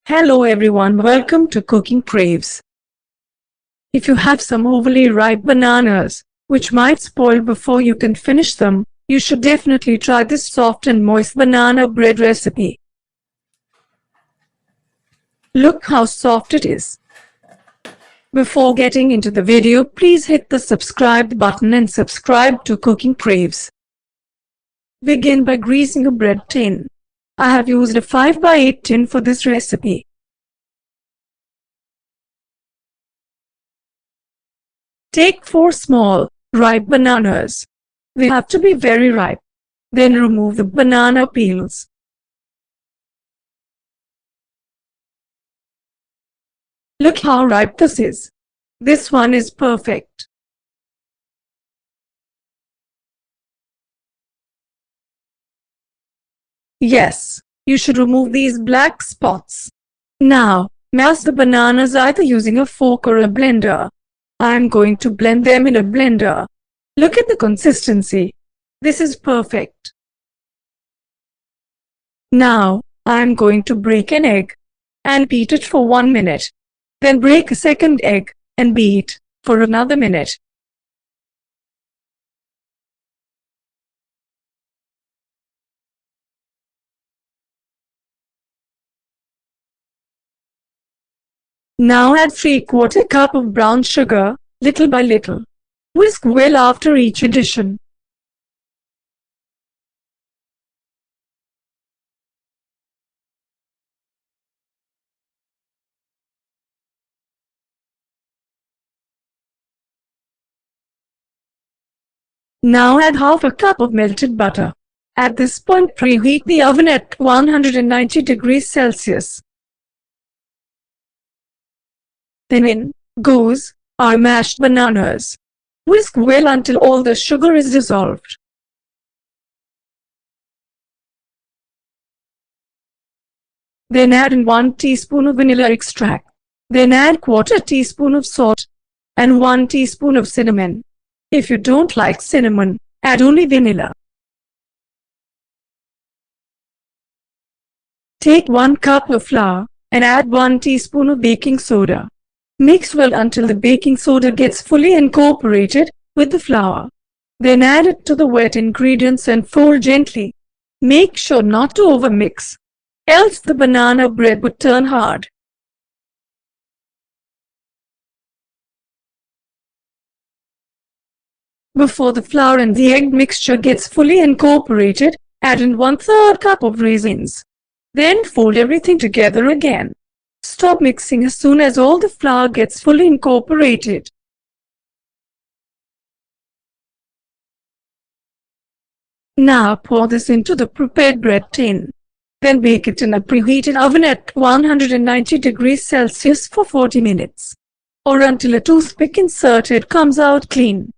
Hello everyone, welcome to Cooking Craves. If you have some overly ripe bananas, which might spoil before you can finish them, you should definitely try this soft and moist banana bread recipe. Look how soft it is. Before getting into the video, please hit the subscribe button and subscribe to Cooking Craves. Begin by greasing a bread tin. I have used a 5x8 tin for this recipe. Take 4 small, ripe bananas. They have to be very ripe. Then remove the banana peels. Look how ripe this is. This one is perfect. Yes, you should remove these black spots. Now, mash the bananas either using a fork or a blender. I am going to blend them in a blender. Look at the consistency. This is perfect. Now, I am going to break an egg and beat it for 1 minute. Then break a second egg and beat for another minute. Now add 3/4 cup of brown sugar, little by little. Whisk well after each addition. Now add half a cup of melted butter. At this point, preheat the oven at 190 degrees Celsius. Then in goes our mashed bananas. Whisk well until all the sugar is dissolved. Then add in 1 teaspoon of vanilla extract. Then add 1/4 teaspoon of salt and 1 teaspoon of cinnamon. If you don't like cinnamon, add only vanilla. Take 1 cup of flour and add 1 teaspoon of baking soda. Mix well until the baking soda gets fully incorporated with the flour. Then add it to the wet ingredients and fold gently. Make sure not to overmix, else the banana bread would turn hard. Before the flour and the egg mixture gets fully incorporated, add in 1/3 cup of raisins. Then fold everything together again. Stop mixing as soon as all the flour gets fully incorporated. Now pour this into the prepared bread tin. Then bake it in a preheated oven at 190 degrees Celsius for 40 minutes, or until a toothpick inserted comes out clean.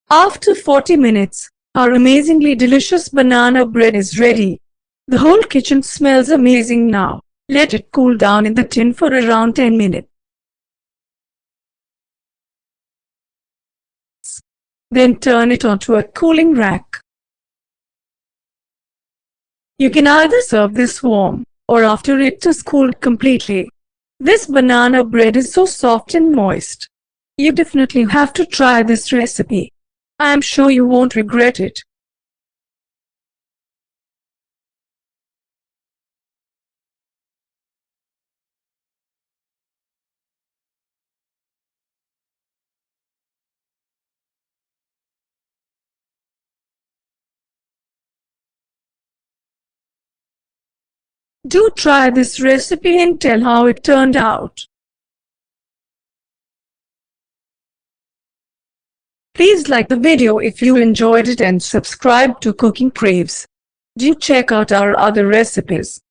After 40 minutes, our amazingly delicious banana bread is ready. The whole kitchen smells amazing now. Let it cool down in the tin for around 10 minutes. Then turn it onto a cooling rack. You can either serve this warm or after it is cooled completely. This banana bread is so soft and moist. You definitely have to try this recipe. I am sure you won't regret it. Do try this recipe and tell how it turned out. Please like the video if you enjoyed it and subscribe to Cooking Craves. Do check out our other recipes.